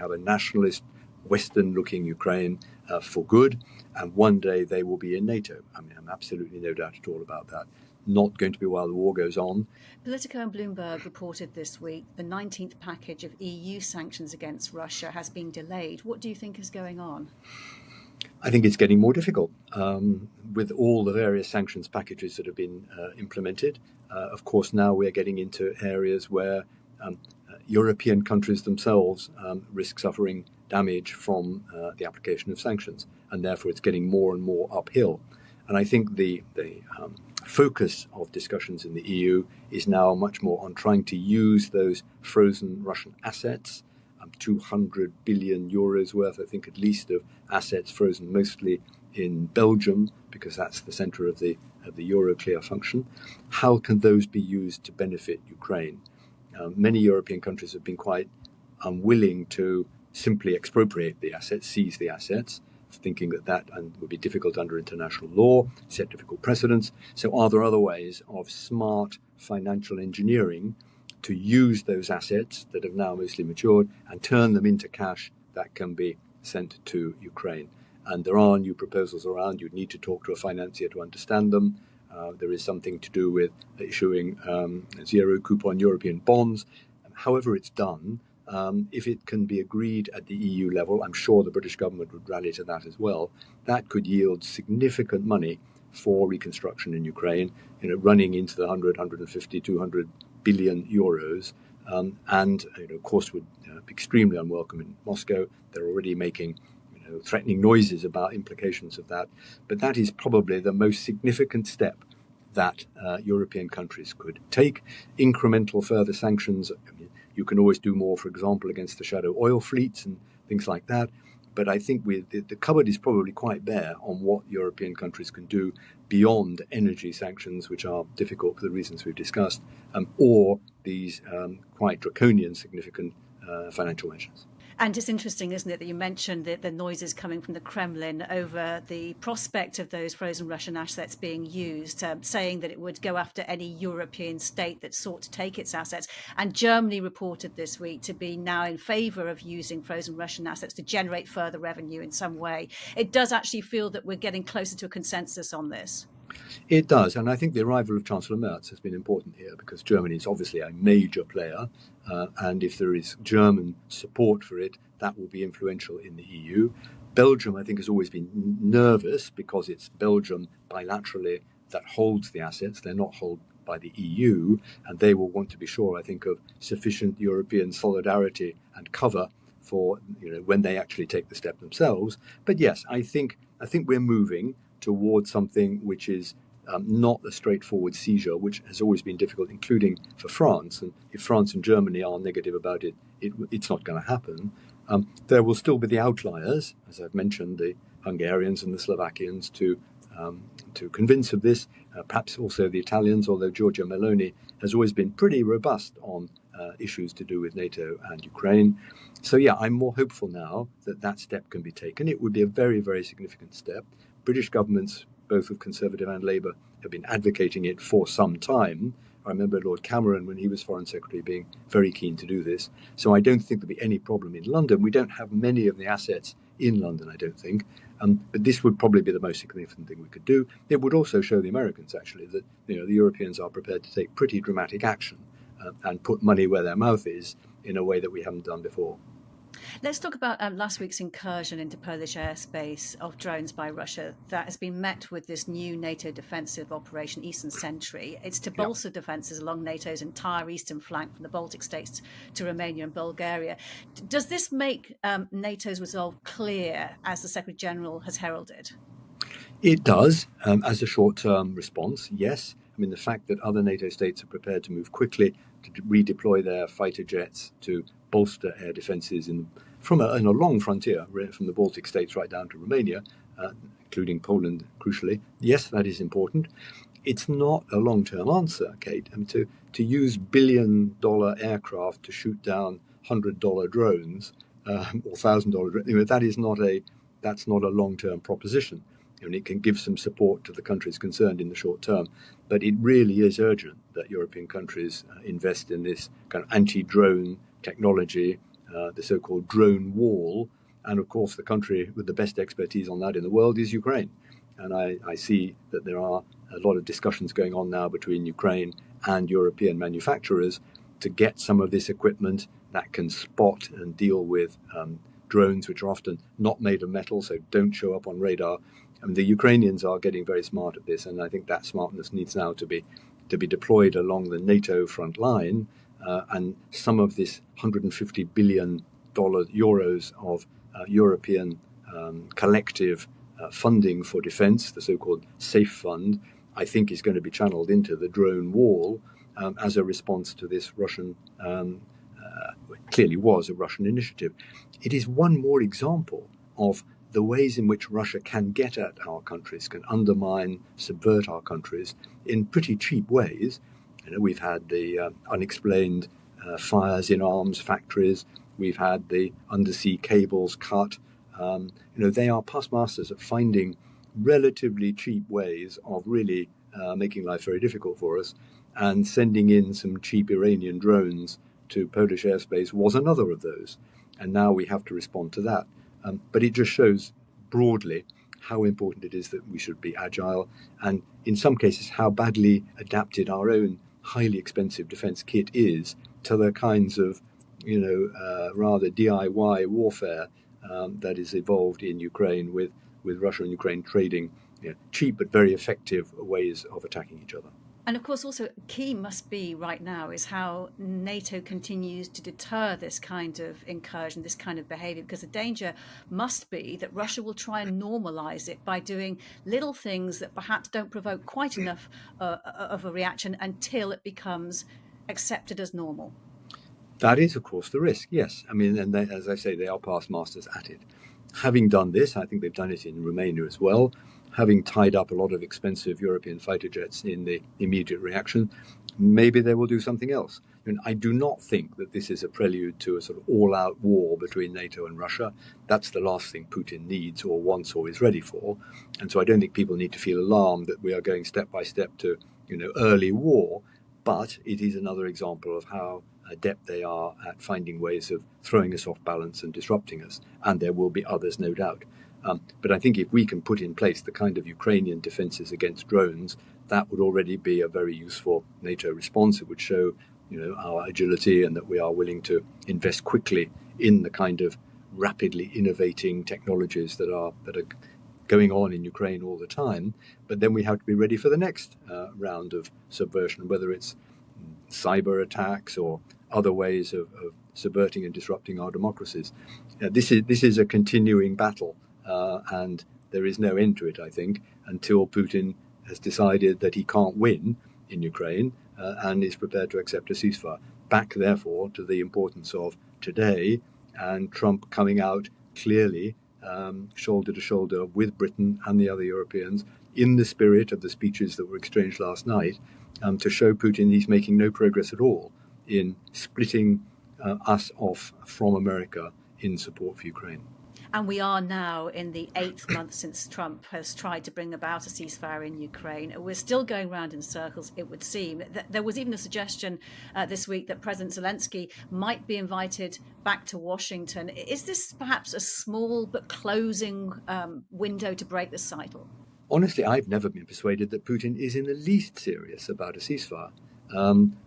have a nationalist, Western-looking Ukraine for good, and one day they will be in NATO. I mean, I'm absolutely no doubt at all about that. Not going to be while the war goes on. Politico and Bloomberg reported this week the 19th package of EU sanctions against Russia has been delayed. What do you think is going on? I think it's getting more difficult with all the various sanctions packages that have been implemented. Of course, now we're getting into areas where European countries themselves risk suffering damage from the application of sanctions, and therefore it's getting more and more uphill. And I think the focus of discussions in the EU is now much more on trying to use those frozen Russian assets, 200 billion euros worth, I think, at least, of assets frozen mostly in Belgium, because that's the center of the Euroclear function. How can those be used to benefit Ukraine? Many European countries have been quite unwilling to simply expropriate the assets, seize the assets, thinking that would be difficult under international law, set difficult precedents. So are there other ways of smart financial engineering to use those assets that have now mostly matured and turn them into cash that can be sent to Ukraine? And there are new proposals around. You'd need to talk to a financier to understand them. There is something to do with issuing zero coupon European bonds. However it's done, if it can be agreed at the EU level, I'm sure the British government would rally to that as well. That could yield significant money for reconstruction in Ukraine, running into the 100, 150, 200 billion euros, and of course would be extremely unwelcome in Moscow. They're already making threatening noises about implications of that. But that is probably the most significant step that European countries could take. Incremental further sanctions, you can always do more, for example, against the shadow oil fleets and things like that. But I think the cupboard is probably quite bare on what European countries can do beyond energy sanctions, which are difficult for the reasons we've discussed, or these quite draconian, significant financial measures. And it's interesting, isn't it, that you mentioned the noises coming from the Kremlin over the prospect of those frozen Russian assets being used, saying that it would go after any European state that sought to take its assets. And Germany reported this week to be now in favour of using frozen Russian assets to generate further revenue in some way. It does actually feel that we're getting closer to a consensus on this. It does, and I think the arrival of Chancellor Merz has been important here because Germany is obviously a major player, and if there is German support for it, that will be influential in the EU. Belgium, I think, has always been nervous because it's Belgium bilaterally that holds the assets. They're not held by the EU, and they will want to be sure, I think, of sufficient European solidarity and cover for when they actually take the step themselves. But yes, I think we're moving towards something which is not a straightforward seizure, which has always been difficult, including for France. And if France and Germany are negative about it, it's not going to happen. There will still be the outliers, as I've mentioned, the Hungarians and the Slovakians to convince of this, perhaps also the Italians, although Giorgia Meloni has always been pretty robust on issues to do with NATO and Ukraine. So yeah, I'm more hopeful now that step can be taken. It would be a very, very significant step. British governments, both of Conservative and Labour, have been advocating it for some time. I remember Lord Cameron, when he was Foreign Secretary, being very keen to do this. So I don't think there'll be any problem in London. We don't have many of the assets in London, I don't think. But this would probably be the most significant thing we could do. It would also show the Americans, actually, that the Europeans are prepared to take pretty dramatic action and put money where their mouth is in a way that we haven't done before. Let's talk about last week's incursion into Polish airspace of drones by Russia that has been met with this new NATO defensive operation, Eastern Sentry. It's to bolster defences along NATO's entire eastern flank from the Baltic states to Romania and Bulgaria. Does this make NATO's resolve clear, as the Secretary-General has heralded? It does, as a short-term response, yes. I mean, the fact that other NATO states are prepared to move quickly to redeploy their fighter jets to bolster air defences in a long frontier, from the Baltic states right down to Romania, including Poland, crucially. Yes, that is important. It's not a long-term answer, Kate. I mean, to use billion-dollar aircraft to shoot down $100 drones or $1,000 drones, that's not a long-term proposition. And it can give some support to the countries concerned in the short term. But it really is urgent that European countries invest in this kind of anti-drone technology, the so-called drone wall. And of course, the country with the best expertise on that in the world is Ukraine. And I see that there are a lot of discussions going on now between Ukraine and European manufacturers to get some of this equipment that can spot and deal with drones, which are often not made of metal, so don't show up on radar. I mean, the Ukrainians are getting very smart at this, and I think that smartness needs now to be deployed along the Nato front line. And some of this $150 billion euros of European collective funding for defence, the so-called SAFE fund, I think is going to be channeled into the drone wall as a response to this Russian, clearly was a Russian initiative. It is one more example of the ways in which Russia can get at our countries, can undermine, subvert our countries in pretty cheap ways. You know, we've had the unexplained fires in arms factories. We've had the undersea cables cut. They are past masters at finding relatively cheap ways of really making life very difficult for us. And sending in some cheap Iranian drones to Polish airspace was another of those. And now we have to respond to that. But it just shows broadly how important it is that we should be agile, and in some cases how badly adapted our own highly expensive defense kit is to the kinds of rather DIY warfare that is evolved in Ukraine with Russia and Ukraine trading cheap but very effective ways of attacking each other. And of course, also key must be right now is how NATO continues to deter this kind of incursion, this kind of behavior, because the danger must be that Russia will try and normalize it by doing little things that perhaps don't provoke quite enough of a reaction until it becomes accepted as normal. That is, of course, the risk, yes. I mean, and they, as I say, they are past masters at it. Having done this, I think they've done it in Romania as well, having tied up a lot of expensive European fighter jets in the immediate reaction, maybe they will do something else. And I do not think that this is a prelude to a sort of all-out war between NATO and Russia. That's the last thing Putin needs or wants or is ready for. And so I don't think people need to feel alarmed that we are going step by step to, early war. But it is another example of how adept they are at finding ways of throwing us off balance and disrupting us. And there will be others, no doubt. But I think if we can put in place the kind of Ukrainian defenses against drones, that would already be a very useful NATO response. It would show, our agility and that we are willing to invest quickly in the kind of rapidly innovating technologies that are going on in Ukraine all the time. But then we have to be ready for the next round of subversion, whether it's cyber attacks or other ways of subverting and disrupting our democracies. This is a continuing battle. And there is no end to it, I think, until Putin has decided that he can't win in Ukraine and is prepared to accept a ceasefire. Back, therefore, to the importance of today and Trump coming out clearly, shoulder to shoulder with Britain and the other Europeans in the spirit of the speeches that were exchanged last night, to show Putin he's making no progress at all in splitting us off from America in support for Ukraine. And we are now in the 8th month since Trump has tried to bring about a ceasefire in Ukraine. We're still going round in circles, it would seem. There was even a suggestion this week that President Zelensky might be invited back to Washington. Is this perhaps a small but closing window to break the cycle? Honestly, I've never been persuaded that Putin is in the least serious about a ceasefire.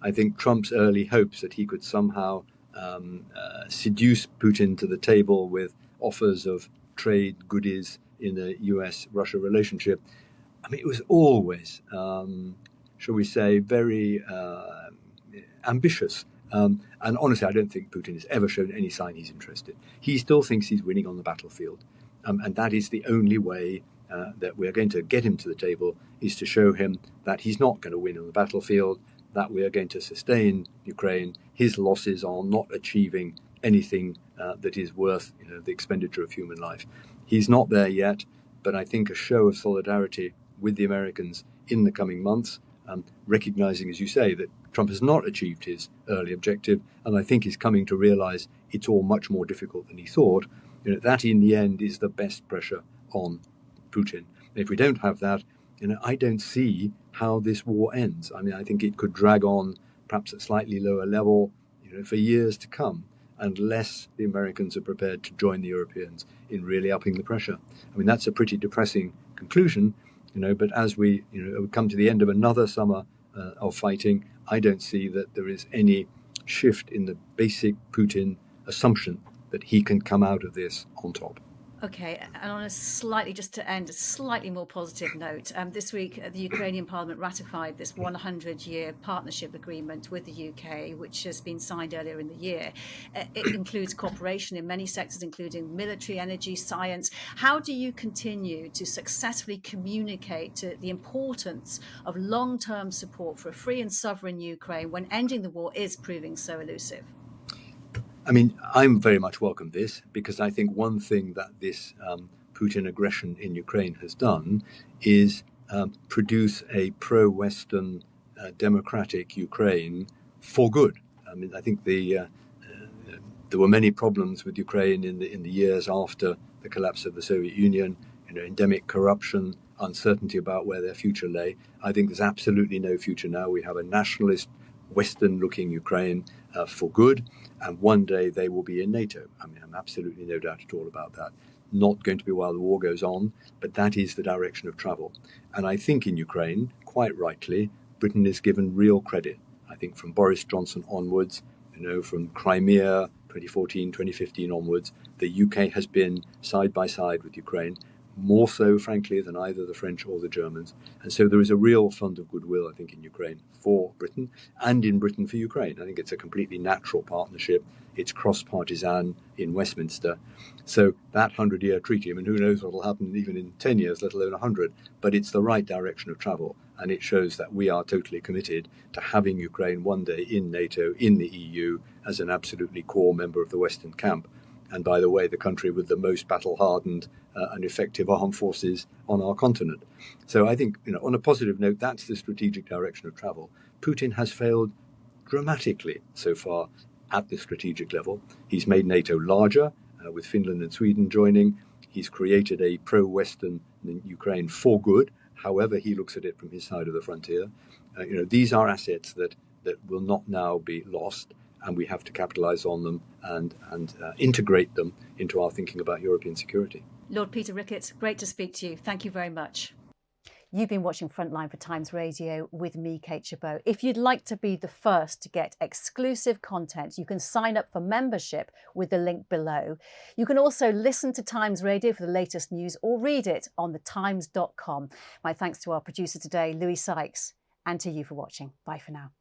I think Trump's early hopes that he could somehow seduce Putin to the table with offers of trade goodies in the US-Russia relationship, I mean, it was always, shall we say, very ambitious. And honestly, I don't think Putin has ever shown any sign he's interested. He still thinks he's winning on the battlefield. And that is the only way that we're going to get him to the table, is to show him that he's not going to win on the battlefield, that we are going to sustain Ukraine. His losses are not achieving anything that is worth the expenditure of human life. He's not there yet, but I think a show of solidarity with the Americans in the coming months, recognizing, as you say, that Trump has not achieved his early objective, and I think he's coming to realize it's all much more difficult than he thought. That in the end is the best pressure on Putin. And if we don't have that, I don't see how this war ends. I mean, I think it could drag on perhaps at slightly lower level, for years to come. unless the Americans are prepared to join the Europeans in really upping the pressure. I mean, that's a pretty depressing conclusion, but as we come to the end of another summer of fighting, I don't see that there is any shift in the basic Putin assumption that he can come out of this on top. Okay, and on a just to end, a slightly more positive note, this week the Ukrainian Parliament ratified this 100-year partnership agreement with the UK, which has been signed earlier in the year. It includes cooperation in many sectors, including military, energy, science. How do you continue to successfully communicate the importance of long-term support for a free and sovereign Ukraine when ending the war is proving so elusive? I mean, I'm very much welcome this, because I think one thing that this Putin aggression in Ukraine has done is produce a pro-Western democratic Ukraine for good. I mean, I think there were many problems with Ukraine in the years after the collapse of the Soviet Union. Endemic corruption, uncertainty about where their future lay. I think there's absolutely no future now. We have a nationalist, Western-looking Ukraine for good, and one day they will be in NATO. I mean, I'm absolutely no doubt at all about that. Not going to be while the war goes on, but that is the direction of travel. And I think in Ukraine, quite rightly, Britain is given real credit. I think from Boris Johnson onwards, from Crimea 2014, 2015 onwards, the UK has been side by side with Ukraine, more so, frankly, than either the French or the Germans. And so there is a real fund of goodwill, I think, in Ukraine for Britain, and in Britain for Ukraine. I think it's a completely natural partnership. It's cross-partisan in Westminster. So that 100-year treaty, I mean, who knows what will happen even in 10 years, let alone 100, but it's the right direction of travel. And it shows that we are totally committed to having Ukraine one day in NATO, in the EU, as an absolutely core member of the Western camp. And by the way, the country with the most battle-hardened and effective armed forces on our continent. So I think, on a positive note, that's the strategic direction of travel. Putin has failed dramatically so far at the strategic level. He's made NATO larger, with Finland and Sweden joining. He's created a pro-Western Ukraine for good, however he looks at it from his side of the frontier. These are assets that will not now be lost, and we have to capitalize on them and integrate them into our thinking about European security. Lord Peter Ricketts, great to speak to you. Thank you very much. You've been watching Frontline for Times Radio with me, Kate Gerbeau. If you'd like to be the first to get exclusive content, you can sign up for membership with the link below. You can also listen to Times Radio for the latest news or read it on thetimes.com. My thanks to our producer today, Louis Sykes, and to you for watching. Bye for now.